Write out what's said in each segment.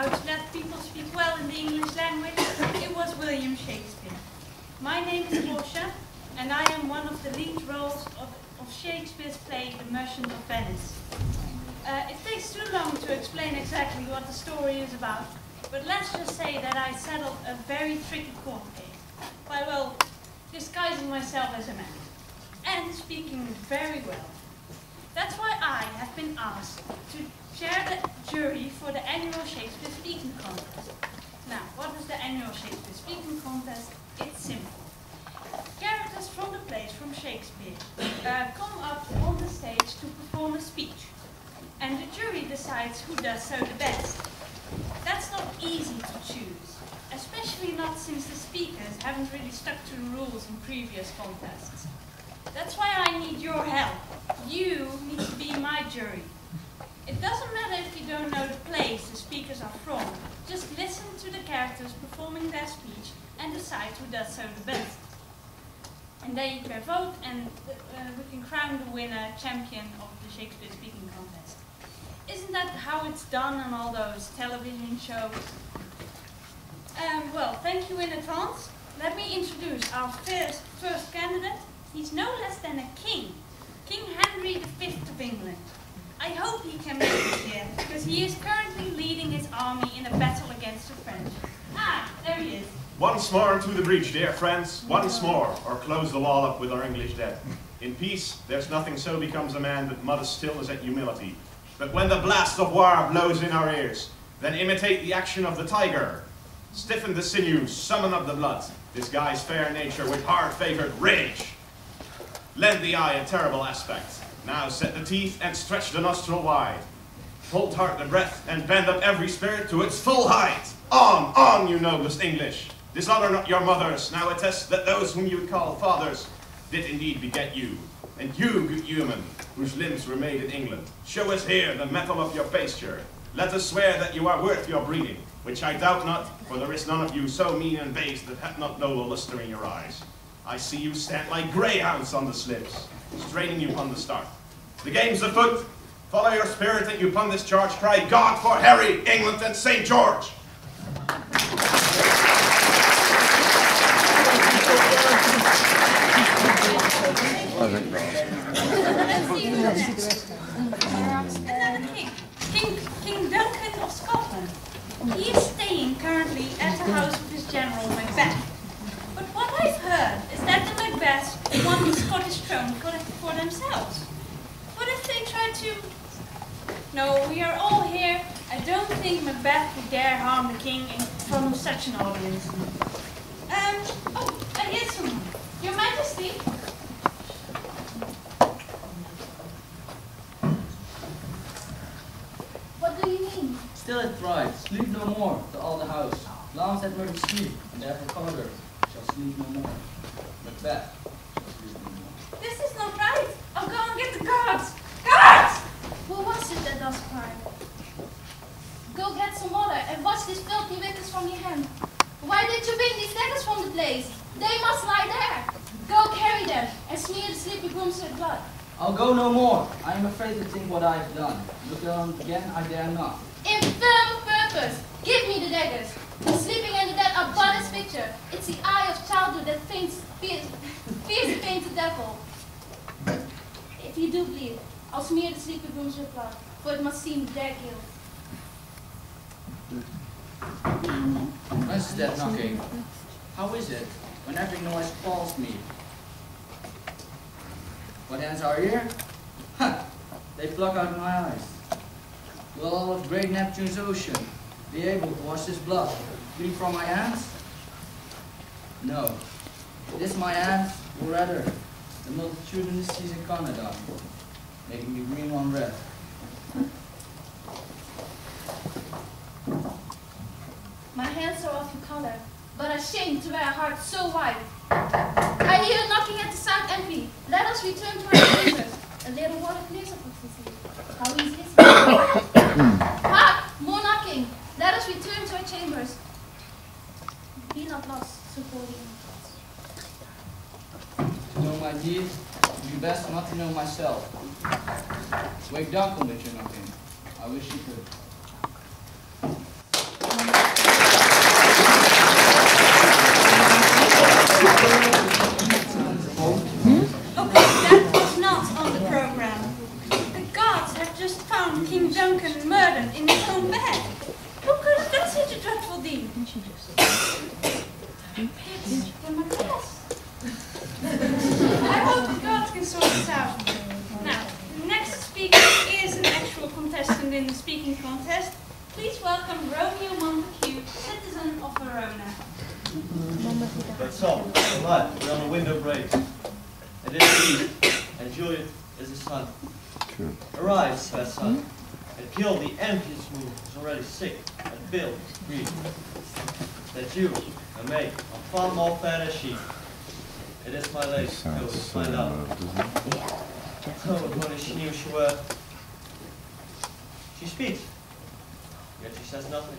how to let people speak well in the English language, it was William Shakespeare. My name is Portia, and I am one of the lead roles of Shakespeare's play, The Merchant of Venice. It takes too long to explain exactly what the story is about, but let's just say that I settled a very tricky court case by, well, disguising myself as a man and speaking very well. That's why I have been asked to chair the jury for the annual Shakespeare Speaking Contest. Now, what is the annual Shakespeare Speaking Contest? It's simple. Characters from the plays from Shakespeare come up on the stage to perform a speech, and the jury decides who does so the best. That's not easy to choose, especially not since the speakers haven't really stuck to the rules in previous contests. That's why I need your help. You need to be my jury. It doesn't matter if you don't know the place the speakers are from. Just listen to the characters performing their speech and decide who does so the best. And then you can vote, and we can crown the winner champion of the Shakespeare Speaking Contest. Isn't that how it's done on all those television shows? Well, thank you in advance. Let me introduce our first candidate. He's no less than a king, King Henry V of England. I hope he can make it here, because he is currently leading his army in a battle against the French. Ah, there he is. Once more to the breach, dear friends, once more, or close the wall up with our English dead. In peace, there's nothing so becomes a man but modest still as at humility. But when the blast of war blows in our ears, then imitate the action of the tiger. Stiffen the sinews, summon up the blood, disguise fair nature with hard-favored rage. Lend the eye a terrible aspect. Now set the teeth and stretch the nostril wide. Hold hard the breath and bend up every spirit to its full height. On, you noblest English. Dishonor not your mothers. Now attest that those whom you call fathers did indeed beget you. And you, good human, whose limbs were made in England, show us here the metal of your pasture. Let us swear that you are worth your breeding, which I doubt not, for there is none of you so mean and base that hath not noble lustre in your eyes. I see you stand like greyhounds on the slips, straining you upon the start. The game's afoot. Follow your spirit and you upon this charge cry, God for Harry, England and St. George! Another King Duncan of Scotland. He is staying currently at the house of his general Macbeth. But what I've heard is that the Macbeths want the Scottish throne for themselves. What if they try to... No, we are all here. I don't think Macbeth would dare harm the king in front of such an audience. Oh, and here's someone. Your Majesty. What do you mean? Still at pride, sleep no more, to all the house. Lance that murdered sleep, and therefore father shall sleep no more. Macbeth shall sleep no more. This is not right. I'll go and get the guards. Guards! Who was it that does crime? Go get some water and wash these filthy witness from your hand. Why did you bring these daggers from the place? They must lie there. Go carry them and smear the sleepy grooms with blood. I'll go no more. I am afraid to think what I have done. Look on again, I dare not. Infernal purpose! Give me the daggers. The sleeping and the dead are but as picture. It's the eye of childhood that fears the painted devil. If you do bleed, I'll smear the sleepy grooms with blood, for it must seem their guilt. Whence is that knocking? How is it, when every noise calls me? What hands are here? Ha! They pluck out my eyes. Will all of great Neptune's ocean be able to wash this blood free from my hands? No. It is my hands, or rather, the multitudinous seas in Canada, making the green one red. My hands are of your color, but ashamed to wear a heart so white. I hear a knocking at the south entry. Let us return to our chambers. A little water clears up what we see. How easy is it? Hark! More knocking. Let us return to our chambers. Be not lost, so holy To know my deed, it would be best not to know myself. Wake Duncan with your knocking. I wish you could. I hope the gods can sort this out. Now, the next speaker is an actual contestant in the speaking contest. Please welcome Romeo Montague, citizen of Verona. That's all. Alright, we're on a window break. It is Eve, and Juliet is his son. Arise, fair son, and kill the envious moon who's already sick and filled with grief. That you and me are far more fair than she. It is my lady, who is my love. Oh, what if she knew she were. She speaks, yet she says nothing.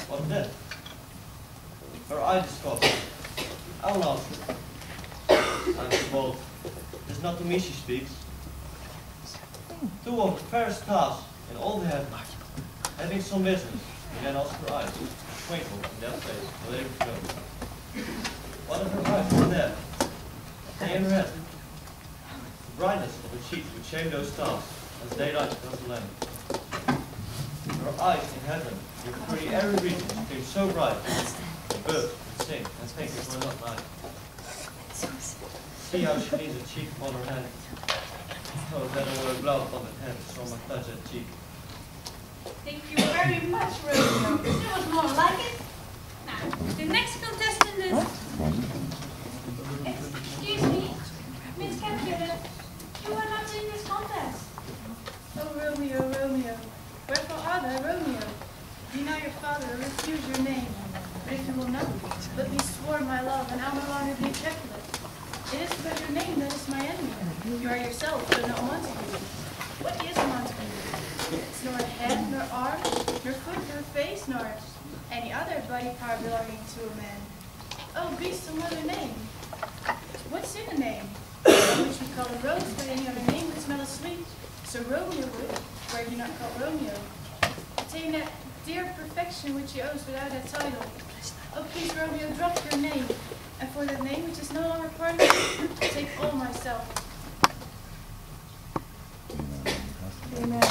What then? Her eye discovers. I will answer. I'm too bold. It is not to me she speaks. Two of the fairest stars in all the heavens, having some business, began also her eyes to twinkle in that face, the lady would go. One of her eyes was there, in her head. The brightness of her cheeks would shame those stars, as daylight does the land. Her eyes in heaven, through the airy region, became so bright, the birds would sing and think it were not night. See how she leans her cheek upon her hand. Oh, then all her blood upon the hand saw my pleasure cheek. Thank you very much, Romeo. There was more like it. Now, the next contestant is... Excuse me, Miss Capulet. You are not in this contest. Oh, Romeo, Romeo, wherefore art thou, Romeo? Deny your father or refuse your name. But if you will not, let me swear my love, and I'll no longer be Capulet. It is but your name that is my enemy. You are yourself, but not Montague. What is Montague? It's nor head, nor arm, nor foot, nor face, nor any other body part belonging to a man. Oh, be some other name. What's in a name? One which we call a rose, but any other name would smell as sweet. So Romeo would, were he not called Romeo. Attain that dear perfection which he owes without that title. Oh, please, Romeo, drop your name. And for that name which is no longer part of you, take all myself. Amen.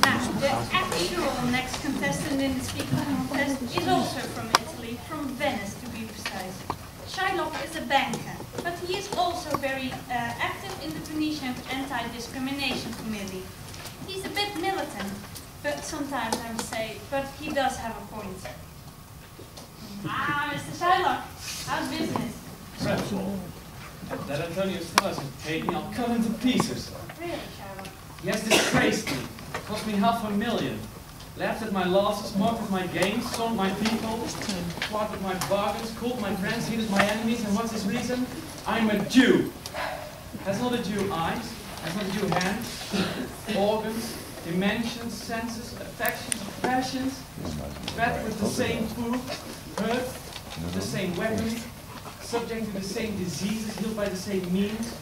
Now, the actual next contestant in the speaking contest is also from Italy, from Venice to be precise. Shylock is a banker, but he is also very active in the Tunisian Anti-Discrimination Committee. He's a bit militant, but sometimes I would say, but he does have a point. Ah, Mr. Shylock, how's business? Dreadful. That Antonio's house is taking, I'll cut into pieces. Really, Shylock? He has disgraced me, cost me $500,000. Laughed at my losses, mocked at my gains, sold my people, fought with my bargains, called my friends, hated my enemies, and what's his reason? I'm a Jew. Has not a Jew eyes? Has not a Jew hands, organs, dimensions, senses, affections, passions, fed with the same food, hurt with the same weaponry, subject to the same diseases, healed by the same means,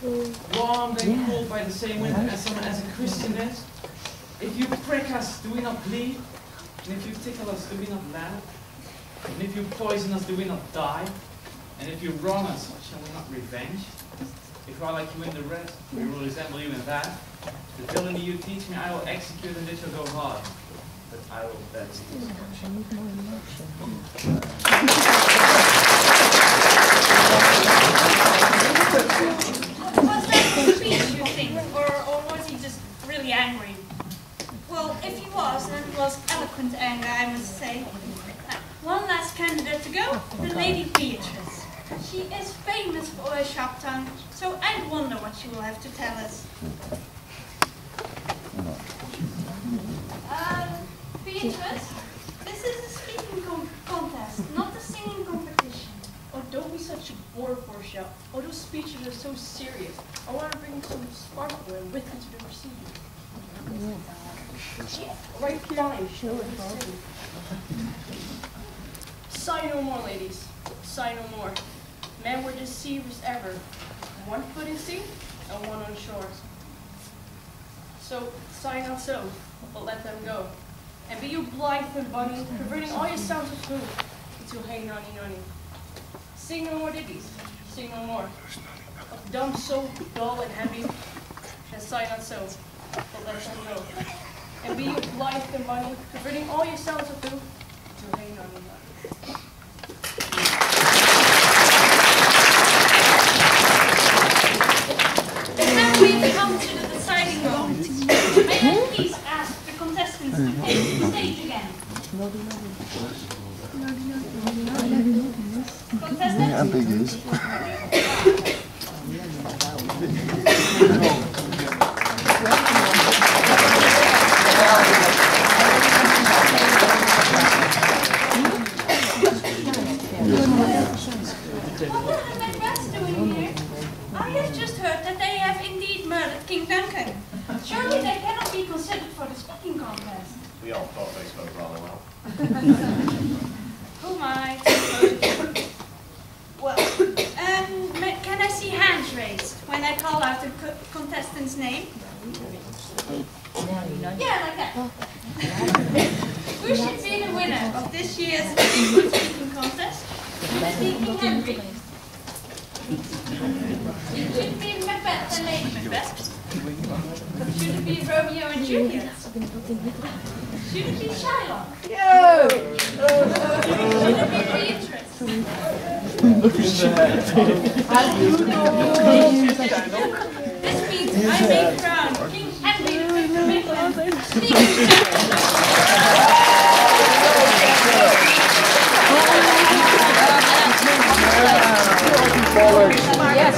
warmed and cooled by the same wind as a Christian is? If you prick us, do we not bleed? And if you tickle us, do we not laugh? And if you poison us, do we not die? And if you wrong us, shall we not revenge? If I like you in the rest, we will resemble you in that. The villainy you teach me, I will execute, and it shall go hard. But I will best. Was that a speech, you think? Or was he just really angry? Well, if he was, then it was eloquent anger, I must say. Now, one last candidate to go, the Lady Beatrice. She is famous for her sharp tongue, so I wonder what she will have to tell us. Beatrice, this is a speaking contest, not a singing competition. Oh, don't be such a bore, Portia. Oh, those speeches are so serious. I want to bring some sparkle and wit into the procedure. Right, fine. Sigh no more, ladies. Sigh no more. Men were deceivers ever. One foot in sea and one on shore. So, sigh not so, but let them go. And be you blithe and bunny, perverting all your sounds of food into hey nonny nonny. Sing no more ditties, sing no more. Of dumb so dull and heavy, and sigh not so, But let them go. And be of life and money, converting all your cells of food to reign on the earth. Now we've come to the deciding moment. May I please ask the contestants to take the stage again? Contestants? What are the Macbeths doing here? I have just heard that they have indeed murdered King Duncan. Surely they cannot be considered for the speaking contest. We all thought they spoke rather well. Who might? Well, can I see hands raised when I call out the contestant's name? Yeah, like that. Who should be the winner of this year's English speaking contest? Should it be King Henry? Should it be Macbeth and Lady Macbeth? Should it be Romeo and Juliet? Should it be Shylock? Should it be Beatrice? This means I may crown King Henry of England. Yes.